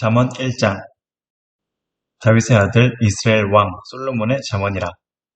잠언 1장. 다윗의 아들 이스라엘 왕 솔로몬의 잠언이라.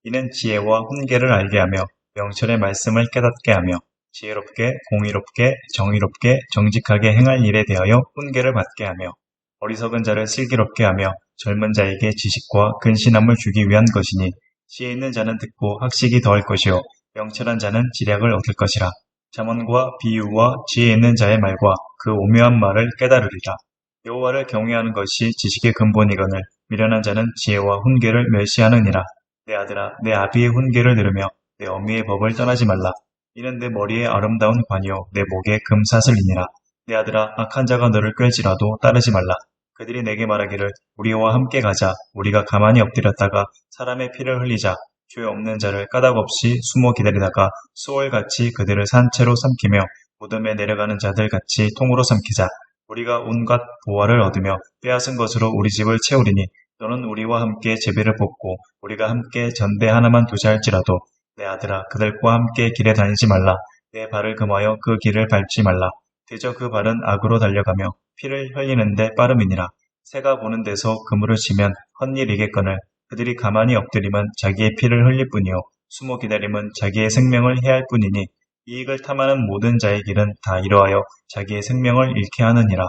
이는 지혜와 훈계를 알게 하며 명철의 말씀을 깨닫게 하며 지혜롭게 공의롭게 정의롭게 정직하게 행할 일에 대하여 훈계를 받게 하며 어리석은 자를 슬기롭게 하며 젊은 자에게 지식과 근신함을 주기 위한 것이니, 지혜 있는 자는 듣고 학식이 더할 것이요 명철한 자는 지략을 얻을 것이라. 잠언과 비유와 지혜 있는 자의 말과 그 오묘한 말을 깨달으리라. 여호와를 경외하는 것이 지식의 근본이거늘 미련한 자는 지혜와 훈계를 멸시하느니라. 내 아들아, 내 아비의 훈계를 들으며 내 어미의 법을 떠나지 말라. 이는 내 머리에 아름다운 관이요 내 목에 금사슬이니라. 내 아들아, 악한 자가 너를 꿰지라도 따르지 말라. 그들이 내게 말하기를 우리와 함께 가자. 우리가 가만히 엎드렸다가 사람의 피를 흘리자. 죄 없는 자를 까닭없이 숨어 기다리다가 수월같이 그들을 산채로 삼키며 무덤에 내려가는 자들같이 통으로 삼키자. 우리가 온갖 보화를 얻으며 빼앗은 것으로 우리 집을 채우리니, 너는 우리와 함께 제비를 뽑고 우리가 함께 전대 하나만 두자 할지라도 내 아들아, 그들과 함께 길에 다니지 말라. 내 발을 금하여 그 길을 밟지 말라. 대저 그 발은 악으로 달려가며 피를 흘리는데 빠름이니라. 새가 보는 데서 그물을 치면 헛일이겠거늘 그들이 가만히 엎드리면 자기의 피를 흘릴 뿐이요 숨어 기다림은 자기의 생명을 해할 뿐이니, 이익을 탐하는 모든 자의 길은 다 이러하여 자기의 생명을 잃게 하느니라.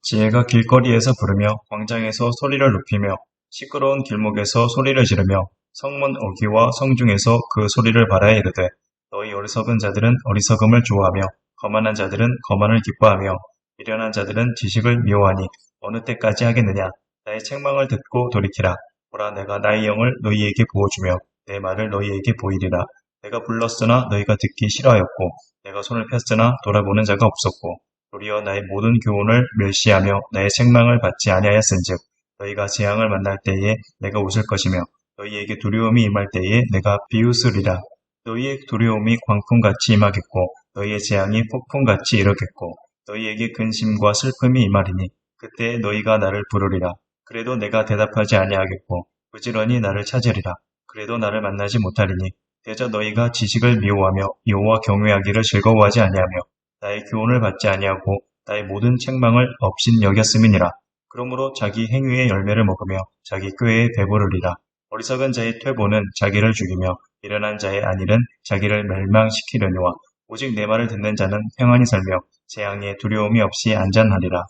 지혜가 길거리에서 부르며 광장에서 소리를 높이며 시끄러운 길목에서 소리를 지르며 성문 어귀와 성중에서 그 소리를 발하여 이르되, 너희 어리석은 자들은 어리석음을 좋아하며 거만한 자들은 거만을 기뻐하며 미련한 자들은 지식을 미워하니 어느 때까지 하겠느냐. 나의 책망을 듣고 돌이키라. 보라, 내가 나의 영을 너희에게 부어주며 내 말을 너희에게 보이리라. 내가 불렀으나 너희가 듣기 싫어하였고 내가 손을 폈으나 돌아보는 자가 없었고 도리어 나의 모든 교훈을 멸시하며 나의 책망을 받지 아니하였은즉, 너희가 재앙을 만날 때에 내가 웃을 것이며 너희에게 두려움이 임할 때에 내가 비웃으리라. 너희의 두려움이 광풍같이 임하겠고 너희의 재앙이 폭풍같이 이르겠고 너희에게 근심과 슬픔이 임하리니, 그때 너희가 나를 부르리라. 그래도 내가 대답하지 아니하겠고 부지런히 나를 찾으리라. 그래도 나를 만나지 못하리니, 대저 너희가 지식을 미워하며 여호와 경외하기를 즐거워하지 아니하며 나의 교훈을 받지 아니하고 나의 모든 책망을 업신 여겼음이니라. 그러므로 자기 행위의 열매를 먹으며 자기 꾀에 배부르리라. 어리석은 자의 퇴보는 자기를 죽이며 미련한 자의 안일은 자기를 멸망시키려니와 오직 내 말을 듣는 자는 평안히 살며 재앙에 두려움이 없이 안전하리라.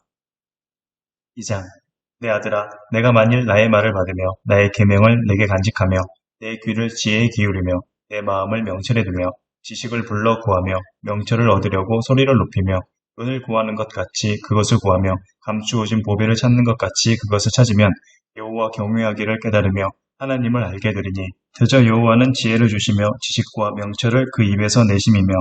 2장. 내 아들아, 내가 만일 나의 말을 받으며 나의 계명을 내게 간직하며 내 귀를 지혜에 기울이며 내 마음을 명철에 두며 지식을 불러 구하며 명철을 얻으려고 소리를 높이며 은을 구하는 것 같이 그것을 구하며 감추어진 보배를 찾는 것 같이 그것을 찾으면 여호와 경외하기를 깨달으며 하나님을 알게 되리니, 대저 여호와는 지혜를 주시며 지식과 명철을 그 입에서 내심이며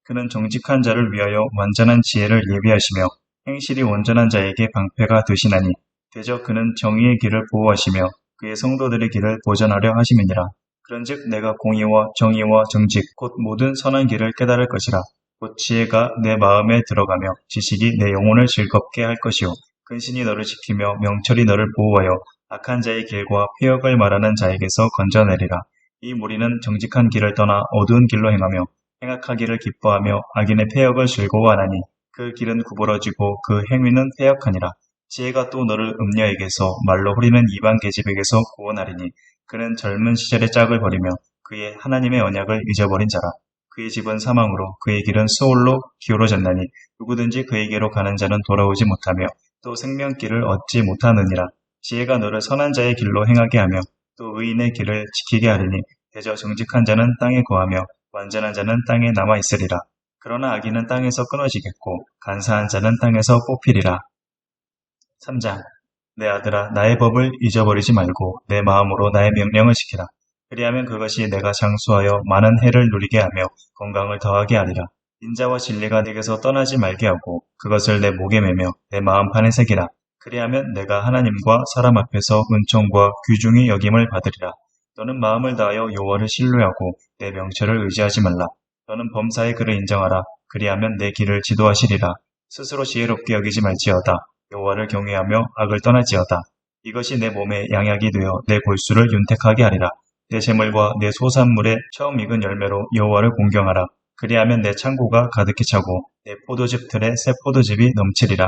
그는 정직한 자를 위하여 완전한 지혜를 예비하시며 행실이 온전한 자에게 방패가 되시나니, 대저 그는 정의의 길을 보호하시며 그의 성도들의 길을 보전하려 하심이니라. 그런즉 내가 공의와 정의와 정직 곧 모든 선한 길을 깨달을 것이라. 곧 지혜가 내 마음에 들어가며 지식이 내 영혼을 즐겁게 할 것이요 근신이 너를 지키며 명철이 너를 보호하여 악한 자의 길과 폐역을 말하는 자에게서 건져내리라. 이 무리는 정직한 길을 떠나 어두운 길로 행하며 행악하기를 기뻐하며 악인의 폐역을 즐거워하나니, 그 길은 구부러지고 그 행위는 폐역하니라. 지혜가 또 너를 음녀에게서 말로 후리는 이방 계집에게서 구원하리니, 그는 젊은 시절의 짝을 버리며 그의 하나님의 언약을 잊어버린 자라. 그의 집은 사망으로 그의 길은 수올로 기울어졌나니, 누구든지 그에게로 가는 자는 돌아오지 못하며 또 생명길을 얻지 못하느니라. 지혜가 너를 선한 자의 길로 행하게 하며 또 의인의 길을 지키게 하리니, 대저 정직한 자는 땅에 거하며 완전한 자는 땅에 남아있으리라. 그러나 악인은 땅에서 끊어지겠고 간사한 자는 땅에서 뽑히리라. 3장. 내 아들아, 나의 법을 잊어버리지 말고 내 마음으로 나의 명령을 지키라. 그리하면 그것이 내가 장수하여 많은 해를 누리게 하며 건강을 더하게 하리라. 인자와 진리가 네게서 떠나지 말게 하고 그것을 내 목에 매며 내 마음판에 새기라. 그리하면 내가 하나님과 사람 앞에서 은총과 귀중히 여김을 받으리라. 너는 마음을 다하여 여호와를 신뢰하고 내 명철을 의지하지 말라. 너는 범사의 그를 인정하라. 그리하면 내 길을 지도하시리라. 스스로 지혜롭게 여기지 말지어다. 여호와를 경외하며 악을 떠날지어다. 이것이 내 몸에 양약이 되어 내 골수를 윤택하게 하리라. 내 재물과 내 소산물의 처음 익은 열매로 여호와를 공경하라. 그리하면 내 창고가 가득히 차고 내 포도즙 틀에 새 포도즙이 넘치리라.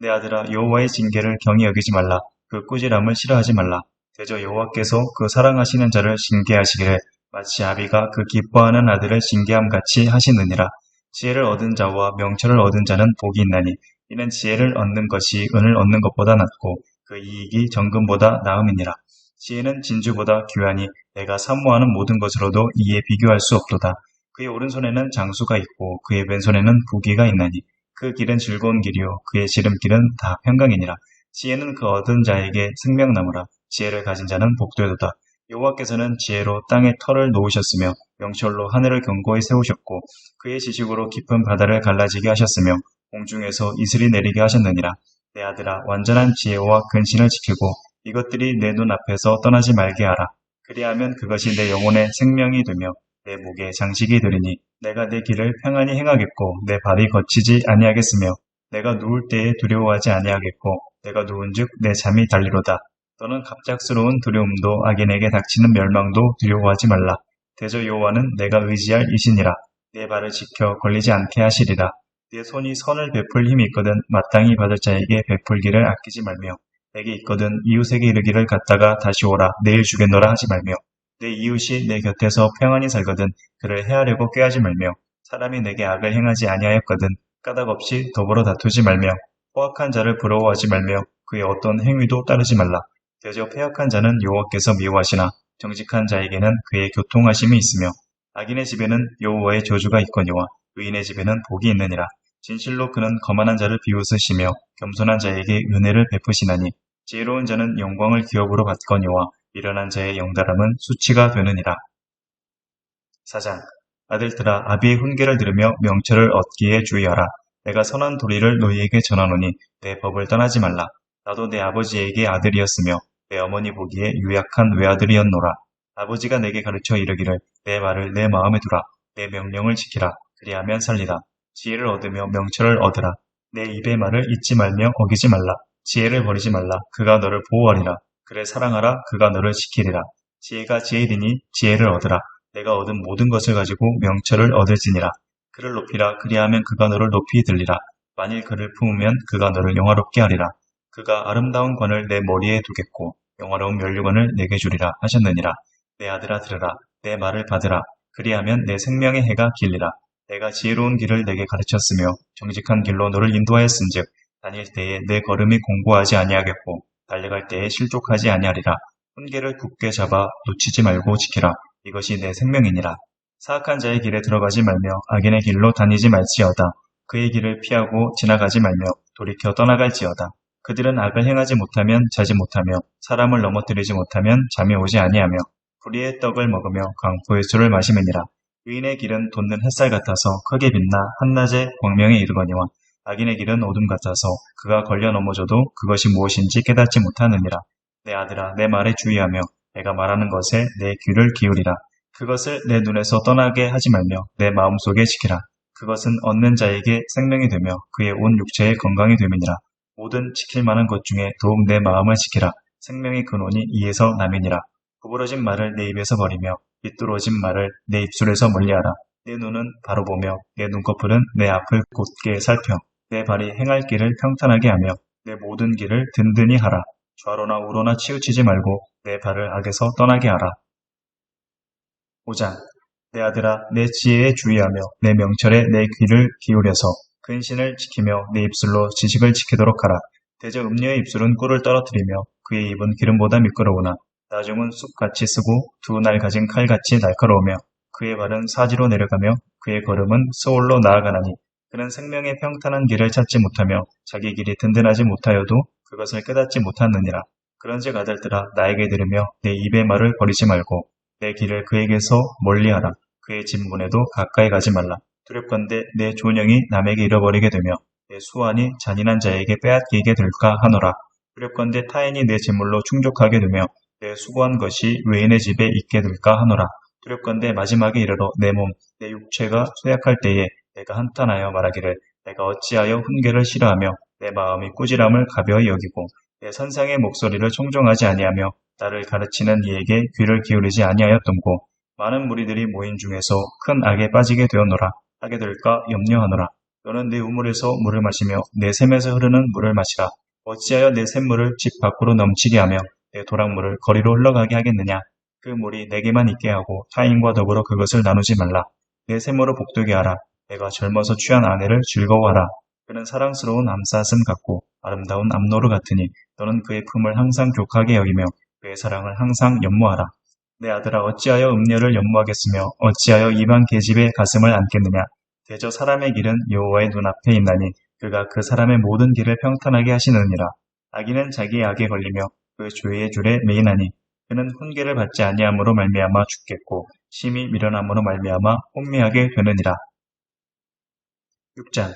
내 아들아 여호와의 징계를 경히 여기지 말라. 그 꾸지람을 싫어하지 말라. 대저 여호와께서 그 사랑하시는 자를 징계하시기를 마치 아비가 그 기뻐하는 아들을 징계함 같이 하시느니라. 지혜를 얻은 자와 명철을 얻은 자는 복이 있나니 이는 지혜를 얻는 것이 은을 얻는 것보다 낫고 그 이익이 정금보다 나음이니라. 지혜는 진주보다 귀하니 내가 사모하는 모든 것으로도 이에 비교할 수 없도다. 그의 오른손에는 장수가 있고 그의 왼손에는 부귀가 있나니 그 길은 즐거운 길이요 그의 지름길은 다 평강이니라. 지혜는 그 얻은 자에게 생명나무라. 지혜를 가진 자는 복되도다. 여호와께서는 지혜로 땅에 터를 놓으셨으며 명철로 하늘을 견고히 세우셨고 그의 지식으로 깊은 바다를 갈라지게 하셨으며 공중에서 이슬이 내리게 하셨느니라. 내 아들아 완전한 지혜와 근신을 지키고 이것들이 내 눈 앞에서 떠나지 말게 하라. 그리하면 그것이 내 영혼의 생명이 되며 내 목에 장식이 되리니 내가 내 길을 평안히 행하겠고 내 발이 거치지 아니하겠으며 내가 누울 때에 두려워하지 아니하겠고 내가 누운즉 내 잠이 달리로다. 너는 갑작스러운 두려움도 악인에게 닥치는 멸망도 두려워하지 말라. 대저 여호와는 내가 의지할 이시니라. 내 발을 지켜 걸리지 않게 하시리라. 내 손이 선을 베풀 힘이 있거든 마땅히 받을 자에게 베풀기를 아끼지 말며 내게 있거든 이웃에게 이르기를 갔다가 다시 오라 내일 주겠노라 하지 말며 내 이웃이 내 곁에서 평안히 살거든 그를 해하려고 꾀하지 말며 사람이 내게 악을 행하지 아니하였거든 까닭 없이 더불어 다투지 말며 포악한 자를 부러워하지 말며 그의 어떤 행위도 따르지 말라. 대저 패역한 자는 여호와께서 미워하시나 정직한 자에게는 그의 교통하심이 있으며 악인의 집에는 여호와의 저주가 있거니와 의인의 집에는 복이 있느니라. 진실로 그는 거만한 자를 비웃으시며 겸손한 자에게 은혜를 베푸시나니 지혜로운 자는 영광을 기업으로 받거니와 미련한 자의 영달함은 수치가 되느니라. 4장 아들들아 아비의 훈계를 들으며 명철을 얻기에 주의하라. 내가 선한 도리를 너희에게 전하노니 내 법을 떠나지 말라. 나도 내 아버지에게 아들이었으며 내 어머니 보기에 유약한 외아들이었노라. 아버지가 내게 가르쳐 이르기를 내 말을 내 마음에 두라. 내 명령을 지키라. 그리하면 살리라. 지혜를 얻으며 명철을 얻으라. 내 입의 말을 잊지 말며 어기지 말라. 지혜를 버리지 말라. 그가 너를 보호하리라. 그를 사랑하라. 그가 너를 지키리라. 지혜가 지혜이니 지혜를 얻으라. 내가 얻은 모든 것을 가지고 명철을 얻을지니라. 그를 높이라. 그리하면 그가 너를 높이 들리라. 만일 그를 품으면 그가 너를 영화롭게 하리라. 그가 아름다운 관을 내 머리에 두겠고 영화로운 면류관을 내게 주리라 하셨느니라. 내 아들아 들으라. 내 말을 받으라. 그리하면 내 생명의 해가 길리라. 내가 지혜로운 길을 내게 가르쳤으며 정직한 길로 너를 인도하였은즉 다닐 때에 내 걸음이 공고하지 아니하겠고 달려갈 때에 실족하지 아니하리라. 훈계를 굳게 잡아 놓치지 말고 지키라. 이것이 내 생명이니라. 사악한 자의 길에 들어가지 말며 악인의 길로 다니지 말지어다. 그의 길을 피하고 지나가지 말며 돌이켜 떠나갈지어다. 그들은 악을 행하지 못하면 자지 못하며 사람을 넘어뜨리지 못하면 잠이 오지 아니하며 불의의 떡을 먹으며 강포의 술을 마시느니라. 의인의 길은 돋는 햇살 같아서 크게 빛나 한낮에 광명에 이르거니와 악인의 길은 어둠 같아서 그가 걸려 넘어져도 그것이 무엇인지 깨닫지 못하느니라. 내 아들아 내 말에 주의하며 내가 말하는 것에 내 귀를 기울이라. 그것을 내 눈에서 떠나게 하지 말며 내 마음속에 지키라. 그것은 얻는 자에게 생명이 되며 그의 온 육체의 건강이 됨이니라. 모든 지킬 만한 것 중에 더욱 내 마음을 지키라. 생명의 근원이 이에서 남이니라. 구부러진 말을 내 입에서 버리며 삐뚤어진 말을 내 입술에서 멀리하라. 내 눈은 바로 보며 내 눈꺼풀은 내 앞을 곧게 살펴 내 발이 행할 길을 평탄하게 하며 내 모든 길을 든든히 하라. 좌로나 우로나 치우치지 말고 내 발을 악에서 떠나게 하라. 5장 내 아들아 내 지혜에 주의하며 내 명철에 내 귀를 기울여서 근신을 지키며 내 입술로 지식을 지키도록 하라. 대저 음녀의 입술은 꿀을 떨어뜨리며 그의 입은 기름보다 미끄러우나 나중은 쑥같이 쓰고 두 날 가진 칼같이 날카로우며 그의 발은 사지로 내려가며 그의 걸음은 스올로 나아가나니 그는 생명의 평탄한 길을 찾지 못하며 자기 길이 든든하지 못하여도 그것을 깨닫지 못하느니라. 그런즉 아들들아 나에게 들으며 내 입의 말을 버리지 말고 내 길을 그에게서 멀리하라. 그의 진문에도 가까이 가지 말라. 두렵건대 내 존영이 남에게 잃어버리게 되며 내 수완이 잔인한 자에게 빼앗기게 될까 하노라. 두렵건대 타인이 내 재물로 충족하게 되며 내 수고한 것이 외인의 집에 있게 될까 하노라. 두렵건대 마지막에 이르러 내 몸, 내 육체가 쇠약할 때에 내가 한탄하여 말하기를 내가 어찌하여 훈계를 싫어하며 내 마음이 꾸지람을 가벼이 여기고 내 선상의 목소리를 청종하지 아니하며 나를 가르치는 이에게 귀를 기울이지 아니하였던고. 많은 무리들이 모인 중에서 큰 악에 빠지게 되었노라. 하게 될까 염려하노라. 너는 내 우물에서 물을 마시며 내 샘에서 흐르는 물을 마시라. 어찌하여 내 샘물을 집 밖으로 넘치게 하며 내 도랑물을 거리로 흘러가게 하겠느냐. 그 물이 내게만 있게 하고 타인과 더불어 그것을 나누지 말라. 내 샘물을 복되게 하라. 내가 젊어서 취한 아내를 즐거워하라. 그는 사랑스러운 암사슴 같고 아름다운 암노루 같으니 너는 그의 품을 항상 격하게 여기며 그의 사랑을 항상 연모하라. 내 아들아 어찌하여 음녀를 연모하겠으며 어찌하여 이방 계집의 가슴을 안겠느냐. 대저 사람의 길은 여호와의 눈앞에 있나니 그가 그 사람의 모든 길을 평탄하게 하시느니라. 악인은 자기의 악에 걸리며 그 죄의 줄에 매이나니 그는 훈계를 받지 아니함으로 말미암아 죽겠고 심히 미련함으로 말미암아 혼미하게 되느니라. 6장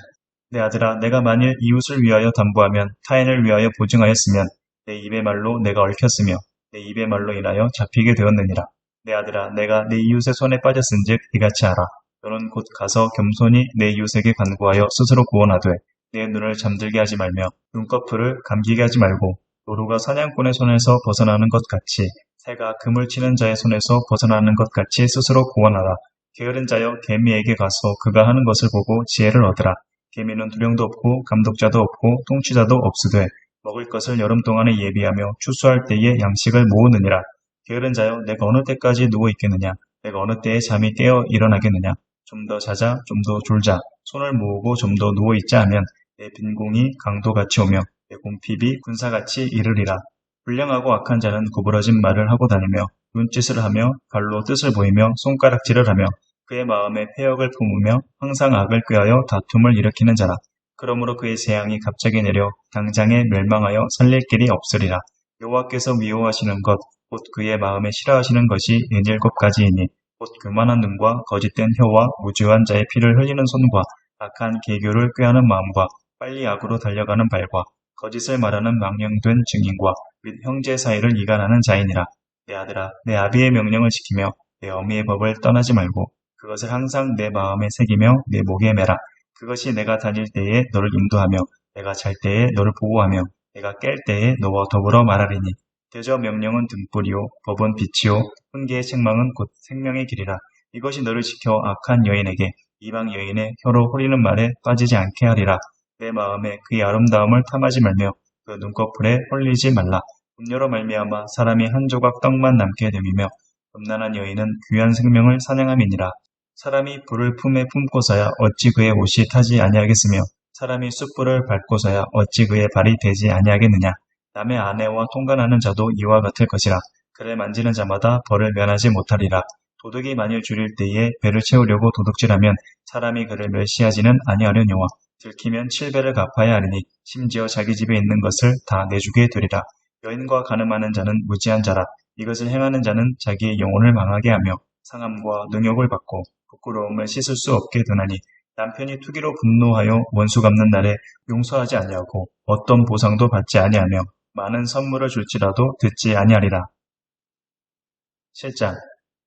내 아들아 내가 만일 이웃을 위하여 담보하면 타인을 위하여 보증하였으면 내 입의 말로 내가 얽혔으며 내 입의 말로 인하여 잡히게 되었느니라. 내 아들아 내가 내 이웃의 손에 빠졌은즉 이같이 하라. 너는 곧 가서 겸손히 내 이웃에게 간구하여 스스로 구원하되 내 눈을 잠들게 하지 말며 눈꺼풀을 감기게 하지 말고 노루가 사냥꾼의 손에서 벗어나는 것 같이 새가 그물 치는 자의 손에서 벗어나는 것 같이 스스로 구원하라. 게으른 자여 개미에게 가서 그가 하는 것을 보고 지혜를 얻으라. 개미는 두령도 없고 감독자도 없고 통치자도 없으되 먹을 것을 여름 동안에 예비하며 추수할 때에 양식을 모으느니라. 게으른 자여 내가 어느 때까지 누워 있겠느냐. 내가 어느 때에 잠이 깨어 일어나겠느냐. 좀 더 자자 좀 더 졸자. 손을 모으고 좀 더 누워 있자 하면 내 빈공이 강도같이 오며 내 궁핍이 군사같이 이르리라. 불량하고 악한 자는 구부러진 말을 하고 다니며 눈짓을 하며 발로 뜻을 보이며 손가락질을 하며 그의 마음에 패역을 품으며 항상 악을 꾀하여 다툼을 일으키는 자라. 그러므로 그의 재앙이 갑자기 내려 당장에 멸망하여 살릴 길이 없으리라. 여호와께서 미워하시는 것, 곧 그의 마음에 싫어하시는 것이 47가지이니 곧 교만한 눈과 거짓된 혀와 무죄한 자의 피를 흘리는 손과 악한 계교를 꾀하는 마음과 빨리 악으로 달려가는 발과 거짓을 말하는 망령된 증인과 및 형제 사이를 이간하는 자이니라. 내 아들아 내 아비의 명령을 지키며 내 어미의 법을 떠나지 말고 그것을 항상 내 마음에 새기며 내 목에 매라. 그것이 내가 다닐 때에 너를 인도하며 내가 잘 때에 너를 보호하며 내가 깰 때에 너와 더불어 말하리니 대저 명령은 등불이요 법은 빛이요 훈계의 책망은 곧 생명의 길이라. 이것이 너를 지켜 악한 여인에게 이방 여인의 혀로 후리는 말에 빠지지 않게 하리라. 내 마음에 그의 아름다움을 탐하지 말며 그 눈꺼풀에 홀리지 말라. 음료로 말미암아 사람이 한 조각 떡만 남게 됨이며 음란한 여인은 귀한 생명을 사냥함이니라. 사람이 불을 품에 품고서야 어찌 그의 옷이 타지 아니하겠으며 사람이 숯불을 밟고서야 어찌 그의 발이 되지 아니하겠느냐. 남의 아내와 통관하는 자도 이와 같을 것이라. 그를 만지는 자마다 벌을 면하지 못하리라. 도둑이 만일 줄일 때에 배를 채우려고 도둑질하면 사람이 그를 멸시하지는 아니하려니와 들키면 7배를 갚아야 하리니 심지어 자기 집에 있는 것을 다 내주게 되리라. 여인과 간음하는 자는 무지한 자라. 이것을 행하는 자는 자기의 영혼을 망하게 하며 상함과 능욕을 받고 부끄러움을 씻을 수 없게 되나니 남편이 투기로 분노하여 원수 갚는 날에 용서하지 아니하고 어떤 보상도 받지 아니하며 많은 선물을 줄지라도 듣지 아니하리라. 7장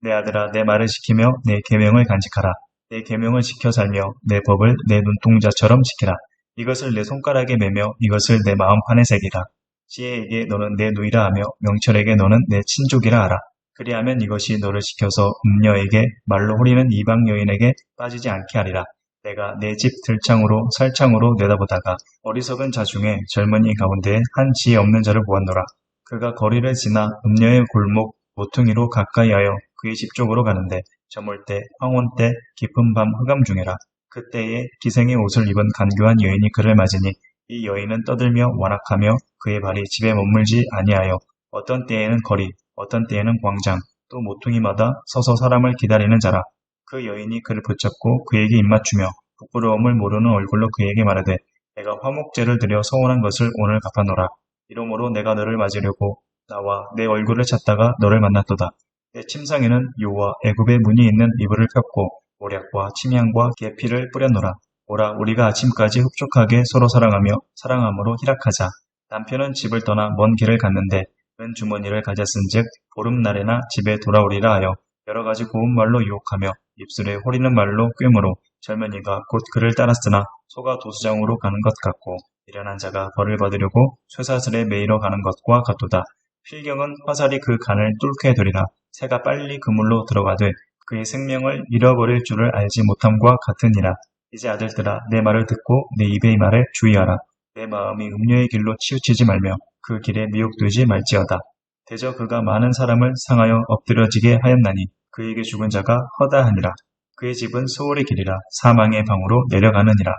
내 아들아 내 말을 지키며 내 계명을 간직하라. 내 계명을 지켜 살며 내 법을 내 눈동자처럼 지키라. 이것을 내 손가락에 매며 이것을 내 마음판에 새기라. 지혜에게 너는 내 누이라 하며 명철에게 너는 내 친족이라 하라. 그리하면 이것이 너를 지켜서 음녀에게 말로 후리는 이방 여인에게 빠지지 않게 하리라. 내가 내 집 들창으로 살창으로 내다보다가 어리석은 자 중에 젊은이 가운데 한 지혜 없는 자를 보았노라. 그가 거리를 지나 음녀의 골목 모퉁이로 가까이하여 그의 집 쪽으로 가는데 저물 때 황혼 때 깊은 밤 흑암 중에라. 그때에 기생의 옷을 입은 간교한 여인이 그를 맞으니 이 여인은 떠들며 완악하며 그의 발이 집에 머물지 아니하여 어떤 때에는 거리 어떤 때에는 광장 또 모퉁이마다 서서 사람을 기다리는 자라. 그 여인이 그를 붙잡고 그에게 입맞추며 부끄러움을 모르는 얼굴로 그에게 말하되 내가 화목제를 드려 서운한 것을 오늘 갚아노라. 이러므로 내가 너를 맞으려고 나와 내 얼굴을 찾다가 너를 만났도다. 내 침상에는 요와 애굽의 문이 있는 이불을 폈고 모략과 침향과 계피를 뿌렸노라. 오라 우리가 아침까지 흡족하게 서로 사랑하며 사랑함으로 희락하자. 남편은 집을 떠나 먼 길을 갔는데 은 주머니를 가졌은즉 보름날에나 집에 돌아오리라 하여 여러 가지 고운 말로 유혹하며 입술에 호리는 말로 꿰므로 젊은이가 곧 그를 따랐으나 소가 도수장으로 가는 것 같고 미련한 자가 벌을 받으려고 쇠사슬에 매이러 가는 것과 같도다. 필경은 화살이 그 간을 뚫게 되리라. 새가 빨리 그물로 들어가되 그의 생명을 잃어버릴 줄을 알지 못함과 같으니라. 이제 아들들아 내 말을 듣고 내 입의 말에 주의하라. 내 마음이 음료의 길로 치우치지 말며 그 길에 미혹되지 말지어다. 대저 그가 많은 사람을 상하여 엎드러지게 하였나니 그에게 죽은 자가 허다하니라. 그의 집은 소울의 길이라 사망의 방으로 내려가느니라.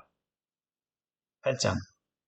8장.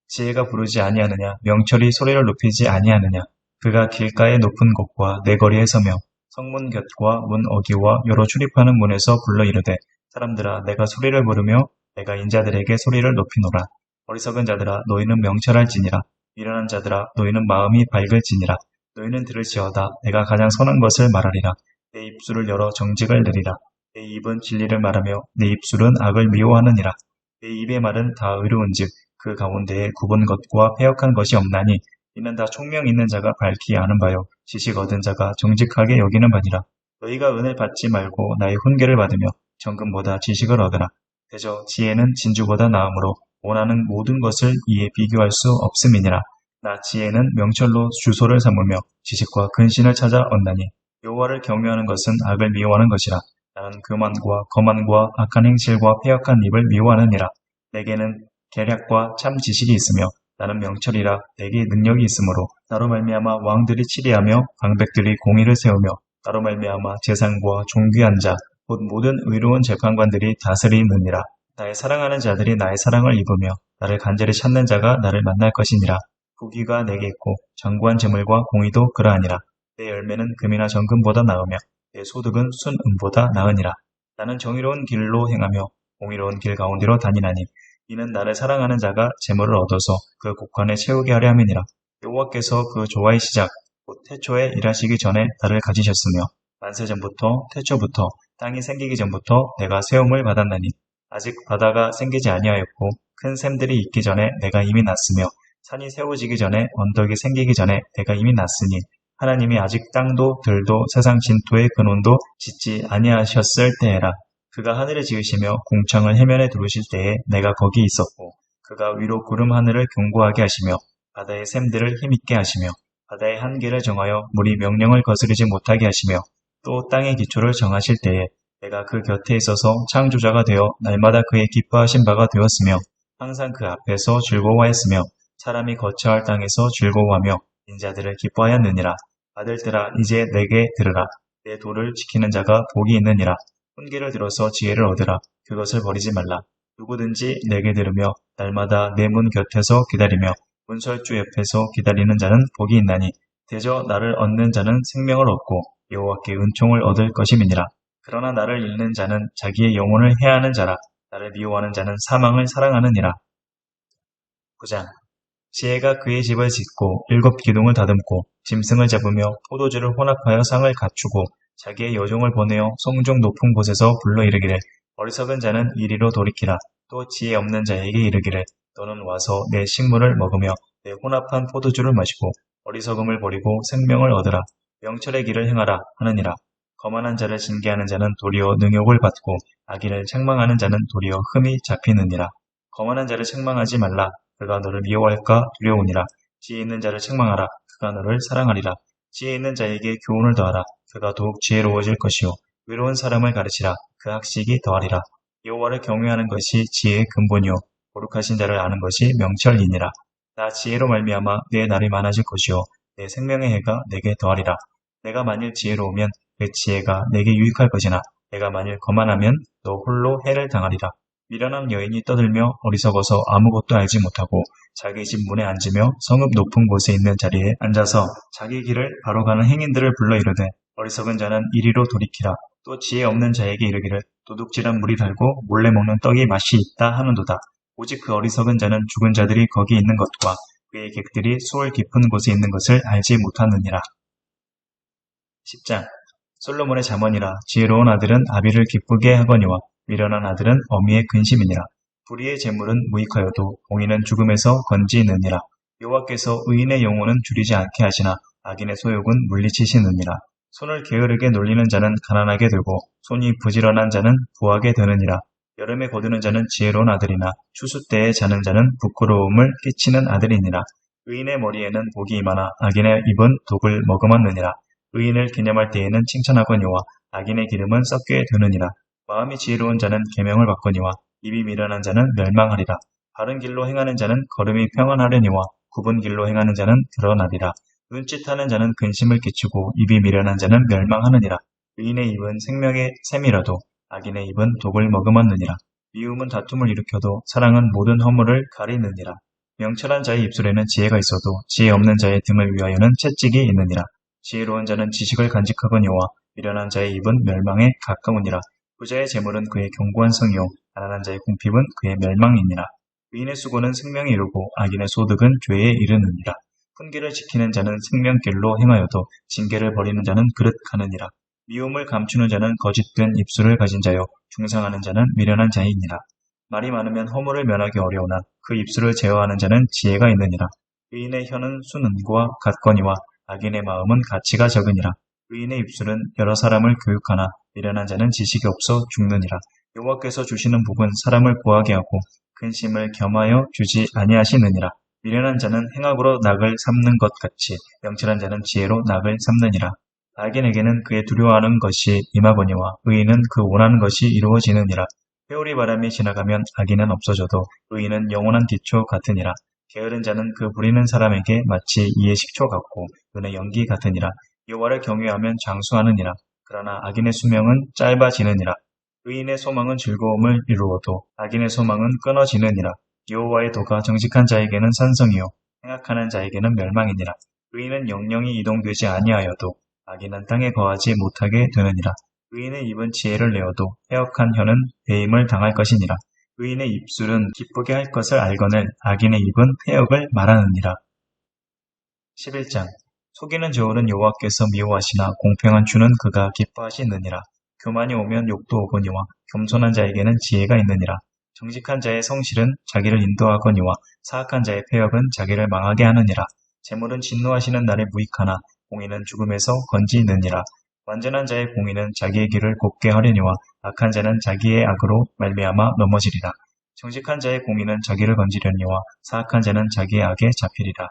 지혜가 부르지 아니하느냐 명철이 소리를 높이지 아니하느냐. 그가 길가의 높은 곳과 내거리에 서며 성문 곁과 문 어귀와 여러 출입하는 문에서 불러 이르되 사람들아 내가 소리를 부르며 내가 인자들에게 소리를 높이노라. 어리석은 자들아 너희는 명철할지니라. 미련한 자들아 너희는 마음이 밝을지니라. 너희는 들을지어다. 내가 가장 선한 것을 말하리라. 내 입술을 열어 정직을 내리라. 내 입은 진리를 말하며 내 입술은 악을 미워하느니라. 내 입의 말은 다 의로운즉 그 가운데에 굽은 것과 패역한 것이 없나니 이는 다 총명 있는 자가 밝히 아는 바요 지식 얻은 자가 정직하게 여기는 바니라. 너희가 은을 받지 말고 나의 훈계를 받으며 정금보다 지식을 얻으라. 대저 지혜는 진주보다 나음으로 원하는 모든 것을 이에 비교할 수 없음이니라. 나 지혜는 명철로 주소를 삼으며 지식과 근신을 찾아 얻나니 여호와를 경외하는 것은 악을 미워하는 것이라. 나는 교만과 거만과 악한 행실과 패역한 입을 미워하느니라. 내게는 계략과 참 지식이 있으며 나는 명철이라. 내게 능력이 있으므로 나로 말미암아 왕들이 치리하며 방백들이 공의를 세우며 나로 말미암아 재상과 존귀한 자 곧 모든 의로운 재판관들이 다스리느니라. 나의 사랑하는 자들이 나의 사랑을 입으며 나를 간절히 찾는 자가 나를 만날 것이니라. 부귀가 내게 있고 장구한 재물과 공의도 그러하니라. 내 열매는 금이나 정금보다 나으며 내 소득은 순은보다 나으니라. 나는 정의로운 길로 행하며 공의로운 길 가운데로 다니나니 이는 나를 사랑하는 자가 재물을 얻어서 그 곡간에 채우게 하려 함이니라. 여호와께서 그 조화의 시작 곧 태초에 일하시기 전에 나를 가지셨으며 만세전부터 태초부터 땅이 생기기 전부터 내가 세움을 받았나니 아직 바다가 생기지 아니하였고 큰 샘들이 있기 전에 내가 이미 났으며 산이 세워지기 전에 언덕이 생기기 전에 내가 이미 났으니 하나님이 아직 땅도 들도 세상 진토의 근원도 짓지 아니하셨을 때에라. 그가 하늘을 지으시며 궁창을 해면에 두르실 때에 내가 거기 있었고 그가 위로 구름 하늘을 견고하게 하시며 바다의 샘들을 힘있게 하시며 바다의 한계를 정하여 물이 명령을 거스르지 못하게 하시며 또 땅의 기초를 정하실 때에 내가 그 곁에 있어서 창조자가 되어 날마다 그의 기뻐하신 바가 되었으며 항상 그 앞에서 즐거워하였으며 사람이 거처할 땅에서 즐거워하며 인자들을 기뻐하였느니라. 아들들아 이제 내게 들으라. 내 도를 지키는 자가 복이 있느니라. 훈계를 들어서 지혜를 얻으라. 그것을 버리지 말라. 누구든지 내게 들으며 날마다 내 문 곁에서 기다리며 문설주 옆에서 기다리는 자는 복이 있나니 대저 나를 얻는 자는 생명을 얻고 여호와께 은총을 얻을 것임이니라. 그러나 나를 잃는 자는 자기의 영혼을 해하는 자라. 나를 미워하는 자는 사망을 사랑하느니라. 9장. 지혜가 그의 집을 짓고 7 기둥을 다듬고 짐승을 잡으며 포도주를 혼합하여 상을 갖추고 자기의 여종을 보내어 성중 높은 곳에서 불러 이르기를 어리석은 자는 이리로 돌이키라. 또 지혜 없는 자에게 이르기를 너는 와서 내 식물을 먹으며 내 혼합한 포도주를 마시고 어리석음을 버리고 생명을 얻으라. 명철의 길을 행하라 하느니라. 거만한 자를 징계하는 자는 도리어 능욕을 받고 악인을 책망하는 자는 도리어 흠이 잡히느니라. 거만한 자를 책망하지 말라. 그가 너를 미워할까 두려우니라. 지혜 있는 자를 책망하라. 그가 너를 사랑하리라. 지혜 있는 자에게 교훈을 더하라. 그가 더욱 지혜로워질 것이요 외로운 사람을 가르치라. 그 학식이 더하리라. 여호와를 경외하는 것이 지혜의 근본이요 거룩하신 자를 아는 것이 명철이니라. 나 지혜로 말미암아 내 날이 많아질 것이요 내 생명의 해가 내게 더하리라. 내가 만일 지혜로우면 그 지혜가 내게 유익할 것이나 내가 만일 거만하면 너 홀로 해를 당하리라. 미련한 여인이 떠들며 어리석어서 아무것도 알지 못하고 자기 집 문에 앉으며 성읍 높은 곳에 있는 자리에 앉아서 자기 길을 바로 가는 행인들을 불러 이르되 어리석은 자는 이리로 돌이키라. 또 지혜 없는 자에게 이르기를 도둑질한 물이 달고 몰래 먹는 떡이 맛이 있다 하는도다. 오직 그 어리석은 자는 죽은 자들이 거기 있는 것과 그의 객들이 수월 깊은 곳에 있는 것을 알지 못하느니라. 10장. 솔로몬의 잠언이라. 지혜로운 아들은 아비를 기쁘게 하거니와 미련한 아들은 어미의 근심이니라. 불의의 재물은 무익하여도 공의는 죽음에서 건지느니라. 여호와께서 의인의 영혼은 줄이지 않게 하시나 악인의 소욕은 물리치시느니라. 손을 게으르게 놀리는 자는 가난하게 되고 손이 부지런한 자는 부하게 되느니라. 여름에 거두는 자는 지혜로운 아들이나 추수 때에 자는 자는 부끄러움을 끼치는 아들이니라. 의인의 머리에는 복이 임하나 악인의 입은 독을 머금었느니라. 의인을 기념할 때에는 칭찬하거니와 악인의 기름은 썩게 되느니라. 마음이 지혜로운 자는 계명을 받거니와 입이 미련한 자는 멸망하리라. 바른 길로 행하는 자는 걸음이 평안하려니와 굽은 길로 행하는 자는 드러나리라. 눈짓하는 자는 근심을 끼치고 입이 미련한 자는 멸망하느니라. 의인의 입은 생명의 샘이라도 악인의 입은 독을 머금었느니라. 미움은 다툼을 일으켜도 사랑은 모든 허물을 가리느니라. 명철한 자의 입술에는 지혜가 있어도 지혜 없는 자의 등을 위하여는 채찍이 있느니라. 지혜로운 자는 지식을 간직하거니와 미련한 자의 입은 멸망에 가까우니라. 부자의 재물은 그의 견고한 성이요 가난한 자의 궁핍은 그의 멸망이니라. 의인의 수고는 생명에 이르고 악인의 소득은 죄에 이르느니라. 훈계를 지키는 자는 생명길로 행하여도 징계를 버리는 자는 그릇 가느니라. 미움을 감추는 자는 거짓된 입술을 가진 자요 중상하는 자는 미련한 자이니라. 말이 많으면 허물을 면하기 어려우나 그 입술을 제어하는 자는 지혜가 있느니라. 의인의 혀는 순은과 같거니와 악인의 마음은 가치가 적으니라. 의인의 입술은 여러 사람을 교육하나 미련한 자는 지식이 없어 죽느니라. 여호와께서 주시는 복은 사람을 구하게 하고 근심을 겸하여 주지 아니하시느니라. 미련한 자는 행악으로 낙을 삼는 것 같이 명철한 자는 지혜로 낙을 삼느니라. 악인에게는 그의 두려워하는 것이 임하거니와 의인은 그 원하는 것이 이루어지느니라. 회오리 바람이 지나가면 악인은 없어져도 의인은 영원한 기초 같으니라. 게으른 자는 그 부리는 사람에게 마치 이의 식초 같고 눈의 연기 같으니라. 여호와를 경외하면 장수하느니라. 그러나 악인의 수명은 짧아지느니라. 의인의 소망은 즐거움을 이루어도 악인의 소망은 끊어지느니라. 여호와의 도가 정직한 자에게는 산성이요 행악하는 자에게는 멸망이니라. 의인은 영영이 이동되지 아니하여도 악인은 땅에 거하지 못하게 되느니라. 의인의 입은 지혜를 내어도 해역한 혀는 배임을 당할 것이니라. 의인의 입술은 기쁘게 할 것을 알거늘 악인의 입은 패역을 말하느니라. 11장 속이는 저울은 여호와께서 미워하시나 공평한 주는 그가 기뻐하시느니라. 교만이 오면 욕도 오거니와 겸손한 자에게는 지혜가 있느니라. 정직한 자의 성실은 자기를 인도하거니와 사악한 자의 패역은 자기를 망하게 하느니라. 재물은 진노하시는 날에 무익하나 공의는 죽음에서 건지느니라. 완전한 자의 공의는 자기의 길을 곱게 하려니와 악한 자는 자기의 악으로 말미암아 넘어지리라. 정직한 자의 공의는 자기를 건지려니와 사악한 자는 자기의 악에 잡히리라.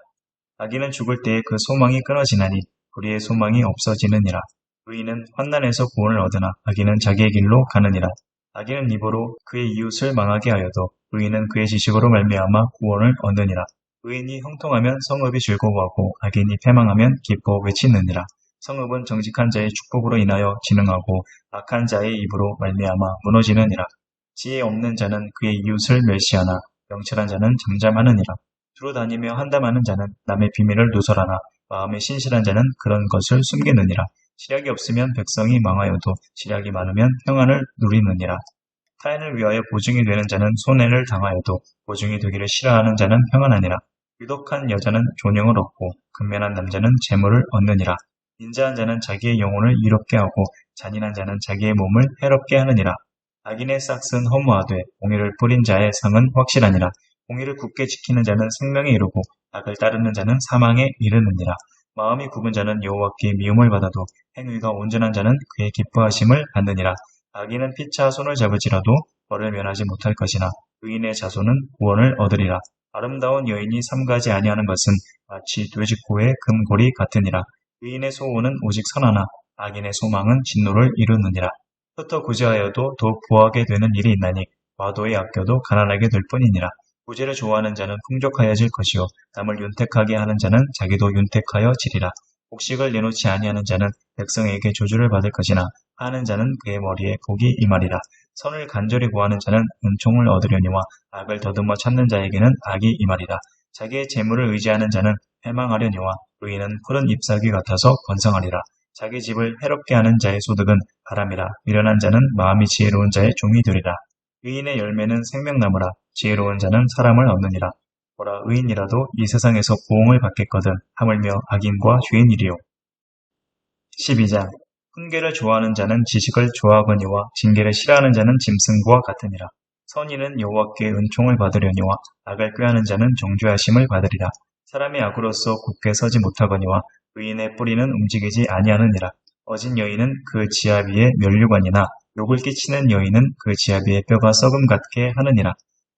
악인은 죽을 때에 그 소망이 끊어지나니 불의의 소망이 없어지느니라. 의인은 환난에서 구원을 얻으나 악인은 자기의 길로 가느니라. 악인은 입으로 그의 이웃을 망하게 하여도 의인은 그의 지식으로 말미암아 구원을 얻느니라. 의인이 형통하면 성읍이 즐거워하고 악인이 패망하면 기뻐 외치느니라. 성읍은 정직한 자의 축복으로 인하여 진흥하고 악한 자의 입으로 말미암아 무너지느니라. 지혜 없는 자는 그의 이웃을 멸시하나 명철한 자는 잠잠하느니라. 두루 다니며 한담하는 자는 남의 비밀을 누설하나 마음에 신실한 자는 그런 것을 숨기느니라. 시략이 없으면 백성이 망하여도 시략이 많으면 평안을 누리느니라. 타인을 위하여 보증이 되는 자는 손해를 당하여도 보증이 되기를 싫어하는 자는 평안하니라. 유독한 여자는 존영을 얻고 근면한 남자는 재물을 얻느니라. 인자한 자는 자기의 영혼을 이롭게 하고 잔인한 자는 자기의 몸을 해롭게 하느니라. 악인의 싹은 허무하되 공의를 뿌린 자의 상은 확실하니라. 공의를 굳게 지키는 자는 생명에 이르고 악을 따르는 자는 사망에 이르느니라. 마음이 굽은 자는 여호와께 미움을 받아도 행위가 온전한 자는 그의 기뻐하심을 받느니라. 악인은 피차 손을 잡을지라도 벌을 면하지 못할 것이나 의인의 자손은 구원을 얻으리라. 아름다운 여인이 삼가지 아니하는 것은 마치 돼지코의 금고리 같으니라. 의인의 소원은 오직 선하나 악인의 소망은 진노를 이루느니라. 흩어 구제하여도 더욱 부하게 되는 일이 있나니 과도히 아껴도 가난하게 될 뿐이니라. 구제를 좋아하는 자는 풍족하여질 것이요 남을 윤택하게 하는 자는 자기도 윤택하여지리라. 곡식을 내놓지 아니하는 자는 백성에게 조주를 받을 것이나 하는 자는 그의 머리에 복이 임하리라. 선을 간절히 구하는 자는 은총을 얻으려니와 악을 더듬어 찾는 자에게는 악이 임하리라. 자기의 재물을 의지하는 자는 패망하려니와 의인은 푸른 잎사귀 같아서 번성하리라. 자기 집을 해롭게 하는 자의 소득은 바람이라. 미련한 자는 마음이 지혜로운 자의 종이 되리라. 의인의 열매는 생명나무라. 지혜로운 자는 사람을 얻느니라. 보라, 의인이라도 이 세상에서 보응을 받겠거든 하물며 악인과 죄인이리요. 12장 훈계를 좋아하는 자는 지식을 좋아하거니와 징계를 싫어하는 자는 짐승과 같으니라. 선인은 여호와께 은총을 받으려니와 악을 꾀하는 자는 정죄하심을 받으리라. 사람이 악으로서 굳게 서지 못하거니와 의인의 뿌리는 움직이지 아니하느니라. 어진 여인은 그 지하 위에 면류관이나 욕을 끼치는 여인은 그 지하 위에 뼈가 썩음 같게 하느니라.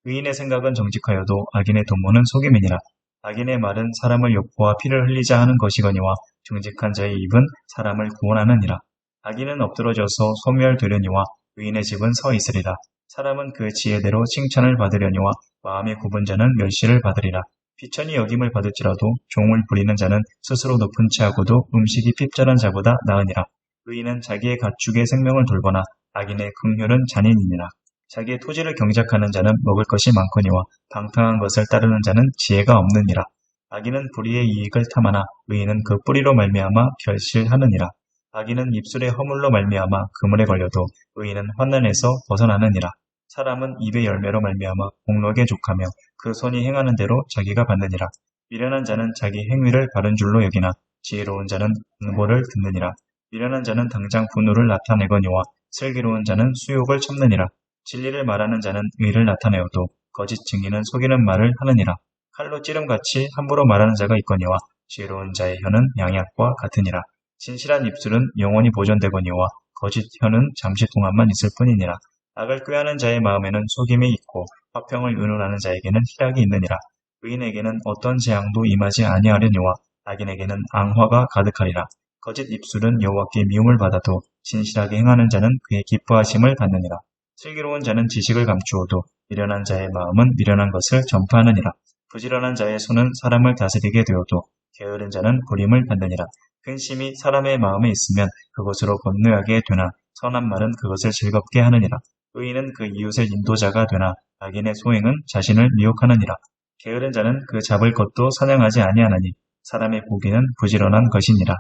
의인의 생각은 정직하여도 악인의 도모는 속임이니라. 악인의 말은 사람을 욕보아 피를 흘리자 하는 것이거니와 정직한 자의 입은 사람을 구원하느니라. 악인은 엎드러져서 소멸되려니와 의인의 집은 서 있으리라. 사람은 그 지혜대로 칭찬을 받으려니와 마음이 굽은 자는 멸시를 받으리라. 비천이 여김을 받을지라도 종을 부리는 자는 스스로 높은 채하고도 음식이 핍절한 자보다 나으니라. 의인은 자기의 가축의 생명을 돌보나 악인의 긍휼은 잔인이니라. 자기의 토지를 경작하는 자는 먹을 것이 많거니와 방탕한 것을 따르는 자는 지혜가 없느니라. 악인은 불의의 이익을 탐하나 의인은 그 뿌리로 말미암아 결실하느니라. 악인은 입술의 허물로 말미암아 그물에 걸려도 의인은 환난에서 벗어나느니라. 사람은 입의 열매로 말미암아 복록에 족하며 그 손이 행하는 대로 자기가 받느니라. 미련한 자는 자기 행위를 바른 줄로 여기나 지혜로운 자는 분고를 듣느니라. 미련한 자는 당장 분노를 나타내거니와 슬기로운 자는 수욕을 참느니라. 진리를 말하는 자는 의를 나타내어도 거짓 증인은 속이는 말을 하느니라. 칼로 찌름같이 함부로 말하는 자가 있거니와 지혜로운 자의 혀는 양약과 같으니라. 진실한 입술은 영원히 보존되거니와 거짓 혀는 잠시 동안만 있을 뿐이니라. 악을 꾀하는 자의 마음에는 속임이 있고 화평을 의논하는 자에게는 희락이 있느니라. 의인에게는 어떤 재앙도 임하지 아니하려니와 악인에게는 앙화가 가득하리라. 거짓 입술은 여호와께 미움을 받아도 진실하게 행하는 자는 그의 기뻐하심을 받느니라. 슬기로운 자는 지식을 감추어도 미련한 자의 마음은 미련한 것을 전파하느니라. 부지런한 자의 손은 사람을 다스리게 되어도 게으른 자는 부림을 받느니라. 근심이 사람의 마음에 있으면 그것으로 건너하게 되나 선한 말은 그것을 즐겁게 하느니라. 의인은 그 이웃의 인도자가 되나 악인의 소행은 자신을 미혹하느니라. 게으른 자는 그 잡을 것도 사냥하지 아니하나니 사람의 보기는 부지런한 것이니라.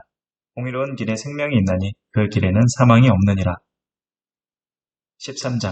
공의로운 길에 생명이 있나니 그 길에는 사망이 없느니라. 13장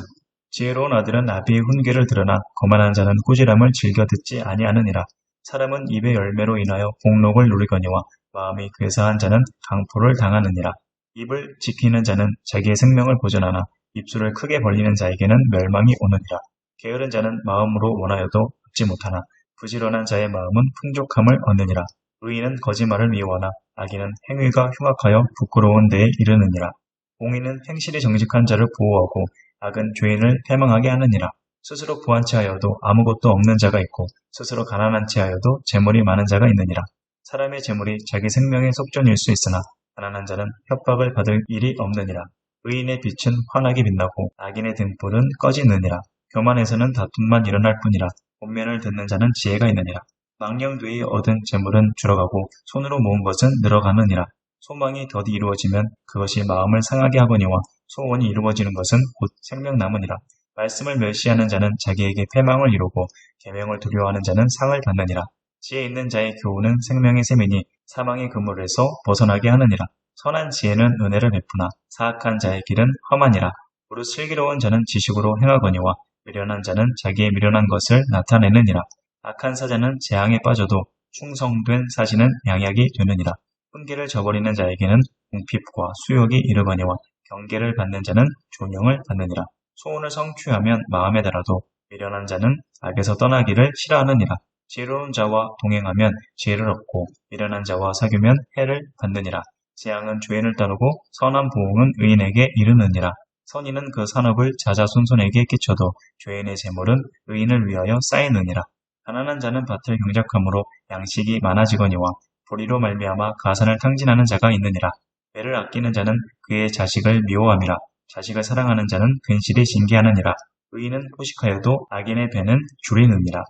지혜로운 아들은 아비의 훈계를 들으나 거만한 자는 꾸지람을 즐겨 듣지 아니하느니라. 사람은 입의 열매로 인하여 복록을 누리거니와 마음이 괴사한 자는 강포를 당하느니라. 입을 지키는 자는 자기의 생명을 보존하나 입술을 크게 벌리는 자에게는 멸망이 오느니라. 게으른 자는 마음으로 원하여도 얻지 못하나 부지런한 자의 마음은 풍족함을 얻느니라. 의인은 거짓말을 미워하나 악인은 행위가 흉악하여 부끄러운 데에 이르느니라. 공의는 행실이 정직한 자를 보호하고 악은 죄인을 패망하게 하느니라. 스스로 부한 채하여도 아무것도 없는 자가 있고 스스로 가난한 채하여도 재물이 많은 자가 있느니라. 사람의 재물이 자기 생명의 속전일 수 있으나 가난한 자는 협박을 받을 일이 없느니라. 의인의 빛은 환하게 빛나고 악인의 등불은 꺼지느니라. 교만에서는 다툼만 일어날 뿐이라. 본면을 듣는 자는 지혜가 있느니라. 망령되이 얻은 재물은 줄어가고 손으로 모은 것은 늘어가느니라. 소망이 더디 이루어지면 그것이 마음을 상하게 하거니와 소원이 이루어지는 것은 곧 생명나무니라. 말씀을 멸시하는 자는 자기에게 패망을 이루고 계명을 두려워하는 자는 상을 받느니라. 지혜 있는 자의 교훈은 생명의 셈이니 사망의 그물에서 벗어나게 하느니라. 선한 지혜는 은혜를 베푸나 사악한 자의 길은 험하니라. 무릇 슬기로운 자는 지식으로 행하거니와 미련한 자는 자기의 미련한 것을 나타내느니라. 악한 사자는 재앙에 빠져도 충성된 사신은 양약이 되느니라. 훈계를 저버리는 자에게는 궁핍과 수욕이 이르거니와 경계를 받는 자는 존영을 받느니라. 소원을 성취하면 마음에 달아도 미련한 자는 악에서 떠나기를 싫어하느니라. 지혜로운 자와 동행하면 지혜를 얻고 미련한 자와 사귀면 해를 받느니라. 재앙은 죄인을 따르고 선한 보응은 의인에게 이르느니라. 선인은 그 산업을 자자손손에게 끼쳐도 죄인의 재물은 의인을 위하여 쌓이느니라. 가난한 자는 밭을 경작함으로 양식이 많아지거니와 불의로 말미암아 가산을 탕진하는 자가 있느니라. 배를 아끼는 자는 그의 자식을 미워함이라. 자식을 사랑하는 자는 근실이 징계하느니라. 의인은 포식하여도 악인의 배는 줄이느니라.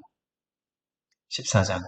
14장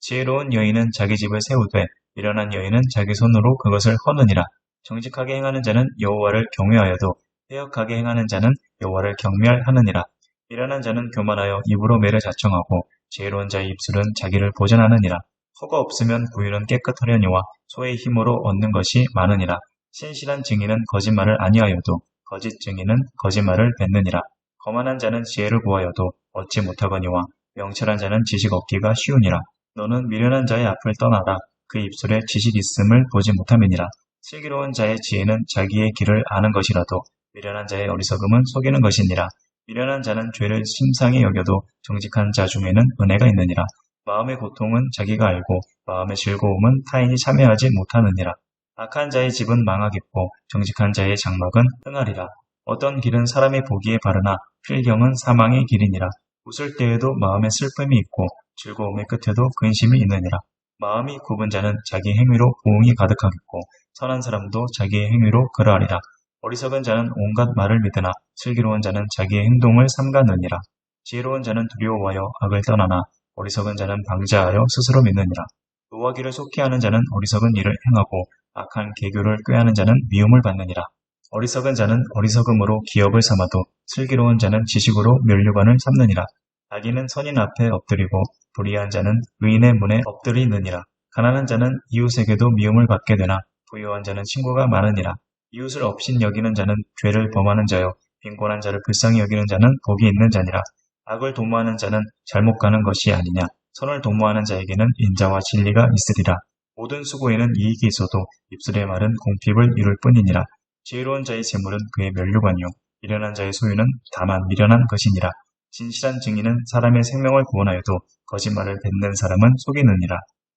지혜로운 여인은 자기 집을 세우되 미련한 여인은 자기 손으로 그것을 허느니라. 정직하게 행하는 자는 여호와를 경외하여도 패역하게 행하는 자는 여호와를 경멸하느니라. 미련한 자는 교만하여 입으로 매를 자청하고 지혜로운 자의 입술은 자기를 보전하느니라. 허가 없으면 구유는 깨끗하려니와 소의 힘으로 얻는 것이 많으니라. 신실한 증인은 거짓말을 아니하여도 거짓 증인은 거짓말을 뱉느니라. 거만한 자는 지혜를 구하여도 얻지 못하거니와 명철한 자는 지식 얻기가 쉬우니라. 너는 미련한 자의 앞을 떠나라. 그 입술에 지식 있음을 보지 못함이니라. 슬기로운 자의 지혜는 자기의 길을 아는 것이라도 미련한 자의 어리석음은 속이는 것이니라. 미련한 자는 죄를 심상히 여겨도 정직한 자 중에는 은혜가 있느니라. 마음의 고통은 자기가 알고 마음의 즐거움은 타인이 참여하지 못하느니라. 악한 자의 집은 망하겠고 정직한 자의 장막은 흥하리라. 어떤 길은 사람이 보기에 바르나 필경은 사망의 길이니라. 웃을 때에도 마음에 슬픔이 있고 즐거움의 끝에도 근심이 있느니라. 마음이 굽은 자는 자기 행위로 보응이 가득하겠고 선한 사람도 자기의 행위로 그러하리라. 어리석은 자는 온갖 말을 믿으나 슬기로운 자는 자기의 행동을 삼가느니라. 지혜로운 자는 두려워하여 악을 떠나나 어리석은 자는 방자하여 스스로 믿느니라. 노하기를 속히 하는 자는 어리석은 일을 행하고 악한 계교를 꾀하는 자는 미움을 받느니라. 어리석은 자는 어리석음으로 기업을 삼아도 슬기로운 자는 지식으로 면류관을 삼느니라. 악인은 선인 앞에 엎드리고 불의한 자는 의인의 문에 엎드리느니라. 가난한 자는 이웃에게도 미움을 받게 되나 부유한 자는 친구가 많으니라. 이웃을 업신 여기는 자는 죄를 범하는 자요 빈곤한 자를 불쌍히 여기는 자는 복이 있는 자니라. 악을 도모하는 자는 잘못 가는 것이 아니냐. 선을 도모하는 자에게는 인자와 진리가 있으리라. 모든 수고에는 이익이 있어도 입술의 말은 공핍을 이룰 뿐이니라. 지혜로운 자의 재물은 그의 면류관이요 미련한 자의 소유는 다만 미련한 것이니라. 진실한 증인은 사람의 생명을 구원하여도 거짓말을 뱉는 사람은 속이느니라.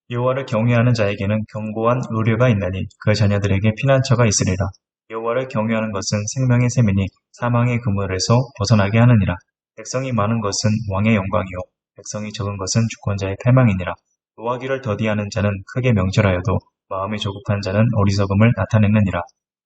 여호와를 경외하는 자에게는 견고한 의뢰가 있나니 그 자녀들에게 피난처가 있으리라. 여호와를 경외하는 것은 생명의 셈이니 사망의 그물에서 벗어나게 하느니라. 백성이 많은 것은 왕의 영광이요 백성이 적은 것은 주권자의 패망이니라. 노하기를 더디하는 자는 크게 명철하여도 마음이 조급한 자는 어리석음을 나타내느니라.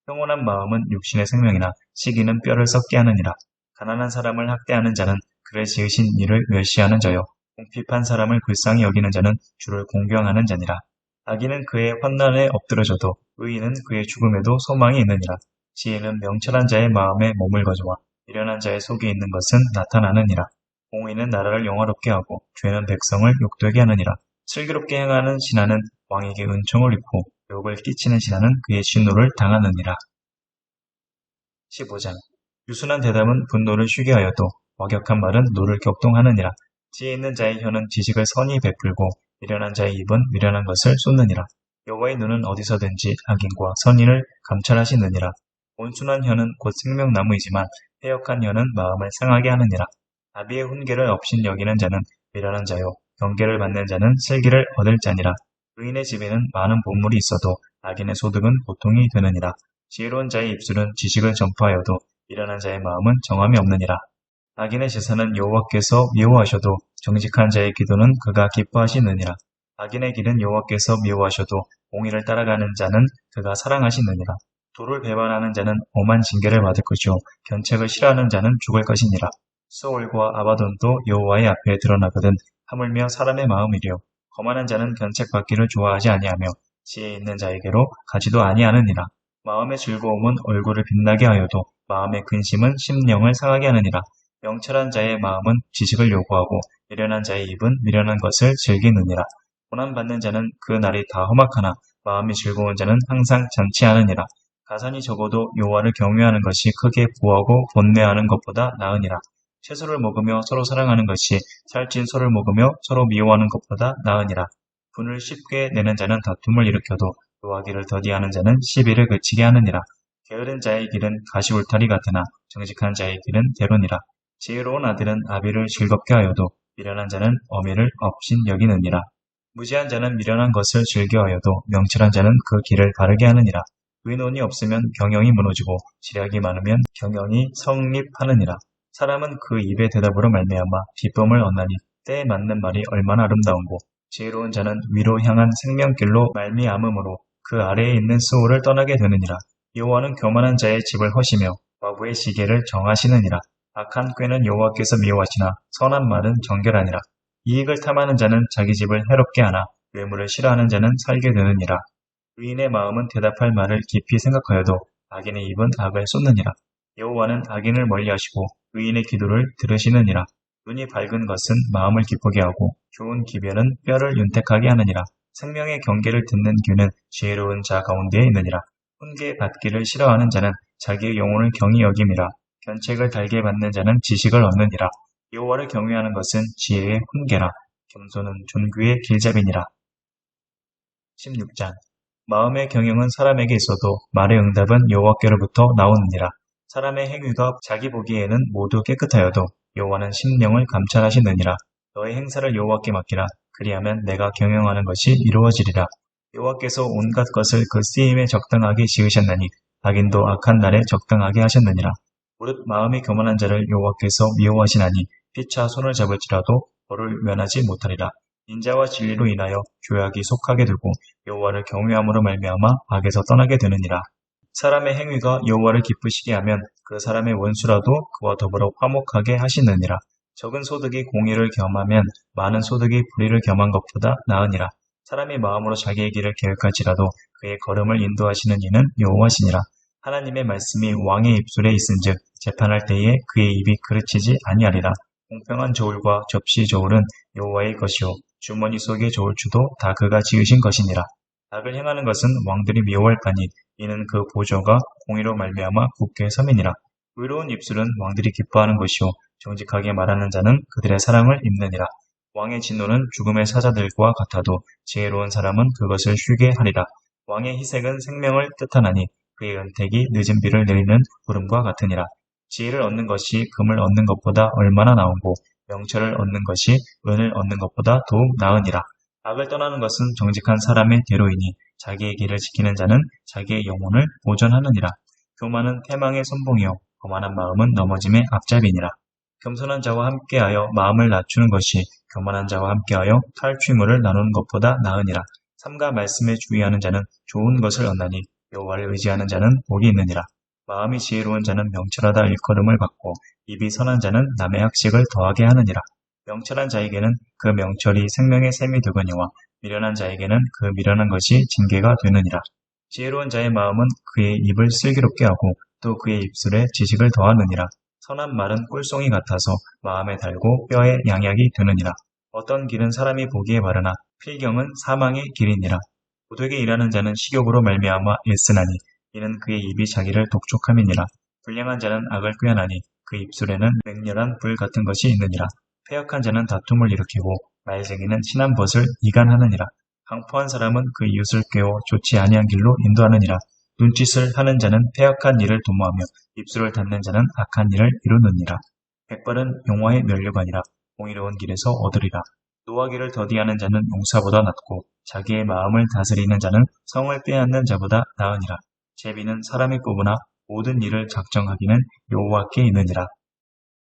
평온한 마음은 육신의 생명이나 시기는 뼈를 썩게 하느니라. 가난한 사람을 학대하는 자는 그를 지으신 이를 멸시하는 자요 공핍한 사람을 불쌍히 여기는 자는 주를 공경하는 자니라. 악인은 그의 환난에 엎드러져도 의인은 그의 죽음에도 소망이 있느니라. 지혜는 명철한 자의 마음에 몸을 거두어 미련한 자의 속에 있는 것은 나타나느니라. 공의는 나라를 영화롭게 하고 죄는 백성을 욕되게 하느니라. 슬기롭게 행하는 신하는 왕에게 은총을 입고 욕을 끼치는 신하는 그의 진노를 당하느니라. 15장 유순한 대답은 분노를 쉬게 하여도 과격한 말은 노를 격동하느니라. 지혜 있는 자의 혀는 지식을 선히 베풀고 미련한 자의 입은 미련한 것을 쏟느니라. 여호와의 눈은 어디서든지 악인과 선인을 감찰하시느니라. 온순한 혀는 곧 생명나무이지만 패역한 혀는 마음을 상하게 하느니라. 아비의 훈계를 업신 여기는 자는 미련한 자요 경계를 받는 자는 슬기를 얻을 자니라. 의인의 집에는 많은 보물이 있어도 악인의 소득은 고통이 되느니라. 지혜로운 자의 입술은 지식을 전파하여도 미련한 자의 마음은 정함이 없느니라. 악인의 제사는 여호와께서 미워하셔도 정직한 자의 기도는 그가 기뻐하시느니라. 악인의 길은 여호와께서 미워하셔도 공의를 따라가는 자는 그가 사랑하시느니라. 도를 배반하는 자는 엄한 징계를 받을 것이요 견책을 싫어하는 자는 죽을 것이니라. 수월과 아바돈도 여호와의 앞에 드러나거든 하물며 사람의 마음이리요 거만한 자는 견책받기를 좋아하지 아니하며 지혜 있는 자에게로 가지도 아니하느니라. 마음의 즐거움은 얼굴을 빛나게 하여도 마음의 근심은 심령을 상하게 하느니라. 명철한 자의 마음은 지식을 요구하고 미련한 자의 입은 미련한 것을 즐기느니라. 고난받는 자는 그 날이 다 험악하나 마음이 즐거운 자는 항상 잔치하느니라. 가산이 적어도 여호와를 경외하는 것이 크게 부하고 번뇌하는 것보다 나으니라. 채소를 먹으며 서로 사랑하는 것이 살찐 소를 먹으며 서로 미워하는 것보다 나으니라. 분을 쉽게 내는 자는 다툼을 일으켜도 노하기를 더디하는 자는 시비를 그치게 하느니라. 게으른 자의 길은 가시울타리 같으나 정직한 자의 길은 대로니라. 지혜로운 아들은 아비를 즐겁게 하여도 미련한 자는 어미를 업신 여기느니라. 무지한 자는 미련한 것을 즐겨하여도 명철한 자는 그 길을 바르게 하느니라. 의논이 없으면 경영이 무너지고 지략이 많으면 경영이 성립하느니라. 사람은 그 입의 대답으로 말미암아 기쁨을 얻나니 때에 맞는 말이 얼마나 아름다운고 지혜로운 자는 위로 향한 생명길로 말미암음으로 그 아래에 있는 수호를 떠나게 되느니라. 여호와는 교만한 자의 집을 허시며 과부의 시계를 정하시느니라. 악한 꾀는 여호와께서 미워하시나 선한 말은 정결하니라. 이익을 탐하는 자는 자기 집을 해롭게 하나 외물을 싫어하는 자는 살게 되느니라. 의인의 마음은 대답할 말을 깊이 생각하여도 악인의 입은 악을 쏟느니라. 여호와는 악인을 멀리하시고 의인의 기도를 들으시느니라. 눈이 밝은 것은 마음을 기쁘게 하고 좋은 기별은 뼈를 윤택하게 하느니라. 생명의 경계를 듣는 귀는 지혜로운 자 가운데에 있느니라. 훈계 받기를 싫어하는 자는 자기의 영혼을 경히 여김이라. 견책을 달게 받는 자는 지식을 얻느니라. 여호와를 경외하는 것은 지혜의 훈계라. 겸손은 존귀의 길잡이니라. 16장 마음의 경영은 사람에게 있어도 말의 응답은 여호와께로부터 나오느니라. 사람의 행위가 자기 보기에는 모두 깨끗하여도 여호와는 심령을 감찰하시느니라. 너의 행사를 여호와께 맡기라. 그리하면 내가 경영하는 것이 이루어지리라. 여호와께서 온갖 것을 그 쓰임에 적당하게 지으셨나니 악인도 악한 날에 적당하게 하셨느니라. 무릇 마음이 교만한 자를 여호와께서 미워하시나니 피차 손을 잡을지라도 벌을 면하지 못하리라. 인자와 진리로 인하여 죄악이 속하게 되고 여호와를 경외함으로 말미암아 악에서 떠나게 되느니라. 사람의 행위가 여호와를 기쁘시게 하면 그 사람의 원수라도 그와 더불어 화목하게 하시느니라. 적은 소득이 공의를 겸하면 많은 소득이 불의를 겸한 것보다 나으니라. 사람이 마음으로 자기의 길을 계획할지라도 그의 걸음을 인도하시는 이는 여호와시니라. 하나님의 말씀이 왕의 입술에 있은즉 재판할 때에 그의 입이 그르치지 아니하리라. 공평한 저울과 접시 저울은 여호와의 것이요 주머니 속의 저울추도 다 그가 지으신 것이니라. 악을 행하는 것은 왕들이 미워할 바니 이는 그 보조가 공의로 말미암아 굳게 섬이니라. 의로운 입술은 왕들이 기뻐하는 것이요 정직하게 말하는 자는 그들의 사랑을 입느니라. 왕의 진노는 죽음의 사자들과 같아도 지혜로운 사람은 그것을 쉬게 하리라. 왕의 희색은 생명을 뜻하나니 그의 은택이 늦은 비를 내리는 구름과 같으니라. 지혜를 얻는 것이 금을 얻는 것보다 얼마나 나은고 명철을 얻는 것이 은을 얻는 것보다 더욱 나으니라. 악을 떠나는 것은 정직한 사람의 대로이니 자기의 길을 지키는 자는 자기의 영혼을 보존하느니라. 교만은 패망의 선봉이요 거만한 마음은 넘어짐의 앞잡이니라. 겸손한 자와 함께하여 마음을 낮추는 것이 교만한 자와 함께하여 탈취물을 나누는 것보다 나으니라. 삼가 말씀에 주의하는 자는 좋은 것을 얻나니 여호와를 의지하는 자는 복이 있느니라. 마음이 지혜로운 자는 명철하다 일컬음을 받고 입이 선한 자는 남의 학식을 더하게 하느니라. 명철한 자에게는 그 명철이 생명의 샘이 되거니와 미련한 자에게는 그 미련한 것이 징계가 되느니라. 지혜로운 자의 마음은 그의 입을 슬기롭게 하고 또 그의 입술에 지식을 더하느니라. 선한 말은 꿀송이 같아서 마음에 달고 뼈에 양약이 되느니라. 어떤 길은 사람이 보기에 바르나 필경은 사망의 길이니라. 고되게 일하는 자는 식욕으로 말미암아 일쓰나니 이는 그의 입이 자기를 독촉함이니라. 불량한 자는 악을 꾀하나니 그 입술에는 맹렬한 불 같은 것이 있느니라. 패역한 자는 다툼을 일으키고 말쟁이는 친한 벗을 이간하느니라. 강포한 사람은 그 이웃을 꾀어 좋지 아니한 길로 인도하느니라. 눈짓을 하는 자는 패역한 일을 도모하며 입술을 닫는 자는 악한 일을 이루느니라. 백발은 용화의 면류관이라 공의로운 길에서 얻으리라. 노하기를 더디하는 자는 용사보다 낫고 자기의 마음을 다스리는 자는 성을 빼앗는 자보다 나으니라. 제비는 사람이 뽑으나 모든 일을 작정하기는 여호와께 있느니라.